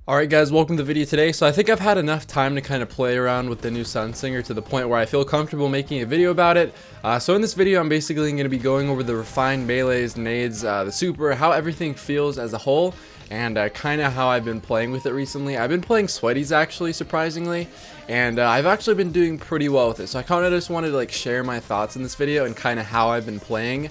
Alright guys, welcome to the video today. So I think I've had enough time to kind of play around with the new Sunsinger to the point where I feel comfortable making a video about it. So in this video I'm basically going to be going over the refined melees, nades, the super, how everything feels as a whole, and kind of how I've been playing with it recently. I've been playing sweaties actually, surprisingly, and I've actually been doing pretty well with it. So I kind of just wanted to share my thoughts in this video and kind of how I've been playing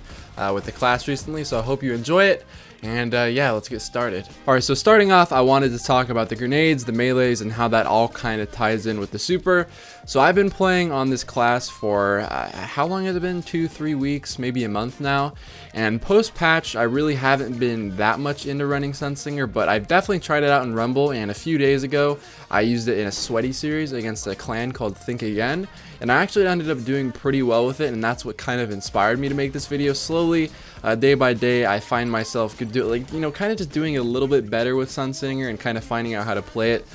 with the class recently. So I hope you enjoy it. And yeah, let's get started. Alright, so starting off, I wanted to talk about the grenades, the melees, and how that all kind of ties in with the super. So I've been playing on this class for, how long has it been? 2-3 weeks, maybe a month now. And post-patch, I really haven't been that much into running Sunsinger, but I've definitely tried it out in Rumble, and a few days ago, I used it in a sweaty series against a clan called Think Again. And I actually ended up doing pretty well with it, and that's what kind of inspired me to make this video. Slowly, day by day, I find myself kind of just doing a little bit better with Sunsinger and kind of finding out how to play it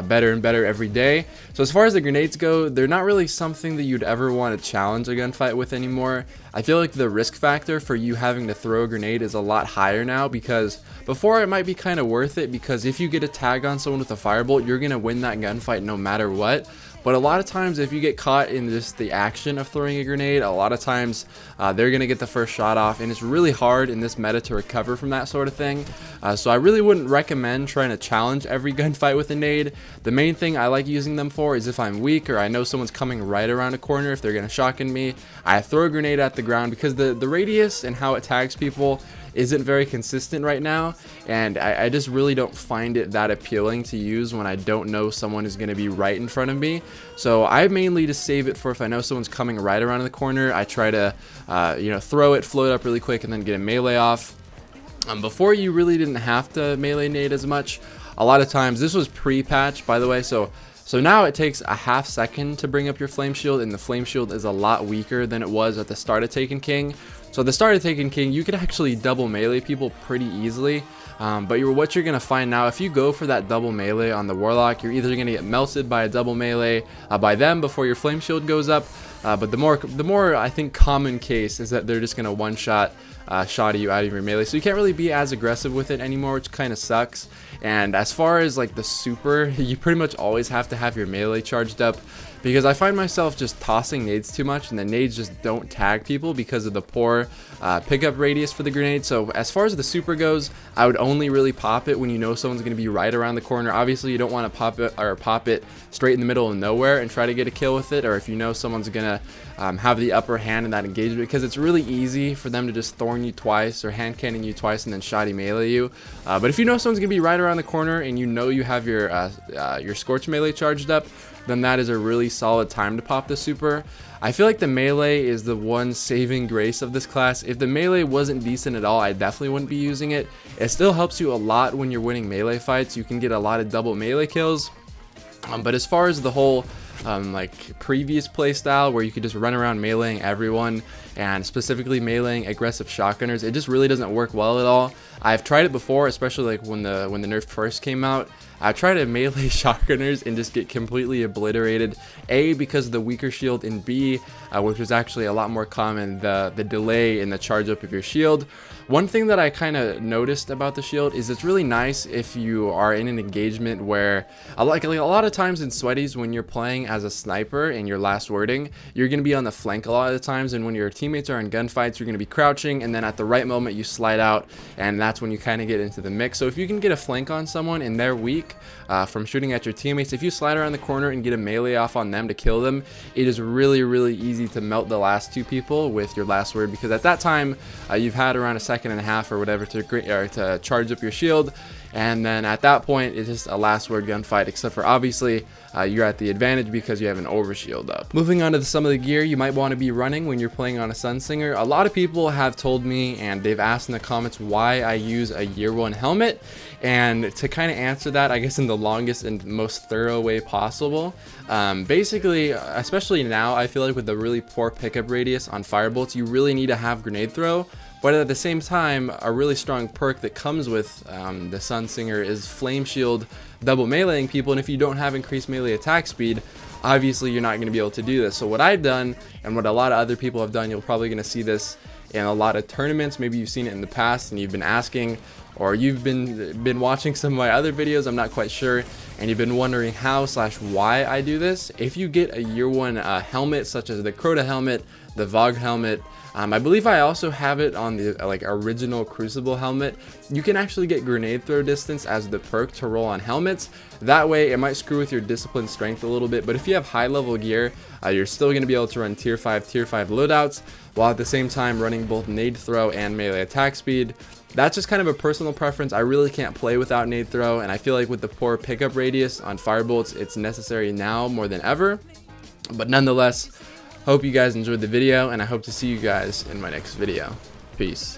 better and better every day. So as far as the grenades go, they're not really something that you'd ever want to challenge a gunfight with anymore. I feel like the risk factor for you having to throw a grenade is a lot higher now, because before it might be kind of worth it, because if you get a tag on someone with a firebolt, you're going to win that gunfight no matter what. But a lot of times, if you get caught in just the action of throwing a grenade, a lot of times they're going to get the first shot off, and it's really hard in this meta to recover from that sort of thing. So I really wouldn't recommend trying to challenge every gunfight with a nade. The main thing I like using them for is if I'm weak or I know someone's coming right around a corner, if they're going to shotgun me, I throw a grenade at the ground, because the radius and how it tags people isn't very consistent right now, and I just really don't find it that appealing to use when I don't know someone is going to be right in front of me. So I mainly just save it for if I know someone's coming right around the corner. I try to throw it, float up really quick, and then get a melee off. Before, you really didn't have to melee nade as much. A lot of times, this was pre-patch, by the way, so now it takes a half second to bring up your flame shield, and the flame shield is a lot weaker than it was at the start of Taken King. So at the start of Taken King, you could actually double melee people pretty easily. But what you're going to find now, if you go for that double melee on the Warlock, you're either going to get melted by a double melee by them before your flame shield goes up. But the more I think common case is that they're just going to one-shot shot you out of your melee. So you can't really be as aggressive with it anymore, which kind of sucks. And as far as the super, you pretty much always have to have your melee charged up, because I find myself just tossing nades too much, and the nades just don't tag people because of the poor pickup radius for the grenade. So as far as the super goes, I would only really pop it when you know someone's going to be right around the corner. Obviously, you don't want to pop it straight in the middle of nowhere and try to get a kill with it, or if you know someone's going to have the upper hand in that engagement, because it's really easy for them to just thorn you twice or hand cannon you twice and then shoddy melee you. But if you know someone's going to be right around the corner and you know you have your Scorch melee charged up, then that is a really solid time to pop the super. I feel like the melee is the one saving grace of this class. If the melee wasn't decent at all, I definitely wouldn't be using it. It still helps you a lot when you're winning melee fights. You can get a lot of double melee kills. But as far as the whole previous playstyle where you could just run around meleeing everyone, and specifically meleeing aggressive shotgunners, it just really doesn't work well at all. I've tried it before, especially when the nerf first came out. I tried to melee shotgunners and just get completely obliterated. A, because of the weaker shield, and B, which was actually a lot more common, the delay in the charge up of your shield. One thing that I kind of noticed about the shield is it's really nice if you are in an engagement where, a lot of times in sweaties, when you're playing as a sniper in your last wording, you're going to be on the flank a lot of the times, and when your teammates are in gunfights, you're going to be crouching, and then at the right moment you slide out, and that's when you kind of get into the mix. So if you can get a flank on someone and they're weak from shooting at your teammates, if you slide around the corner and get a melee off on them to kill them, it is really, really easy to melt the last two people with your last word, because at that time you've had around a second and a half or whatever to charge up your shield, and then at that point it's just a last word gunfight, except for obviously you're at the advantage because you have an overshield up. Moving on to some of the gear you might want to be running when you're playing on a Sunsinger. A lot of people have told me, and they've asked in the comments, why I use a year 1 helmet, and to kind of answer that, I guess in the longest and most thorough way possible, basically, especially now, I feel like with the really poor pickup radius on firebolts, you really need to have grenade throw. But at the same time, a really strong perk that comes with the Sunsinger is Flame Shield double meleeing people, and if you don't have increased melee attack speed, obviously you're not going to be able to do this. So what I've done, and what a lot of other people have done, you're probably going to see this in a lot of tournaments, maybe you've seen it in the past and you've been asking, or you've been watching some of my other videos, I'm not quite sure, and you've been wondering how/why I do this, if you get a year 1 helmet such as the Crota helmet, the Vogue helmet, I believe I also have it on the original Crucible helmet, you can actually get grenade throw distance as the perk to roll on helmets. That way it might screw with your discipline strength a little bit, but if you have high level gear, you're still going to be able to run tier 5 loadouts, while at the same time running both nade throw and melee attack speed. That's just kind of a personal preference. I really can't play without nade throw, and I feel like with the poor pickup radius on firebolts, it's necessary now more than ever. But nonetheless, hope you guys enjoyed the video, and I hope to see you guys in my next video. Peace.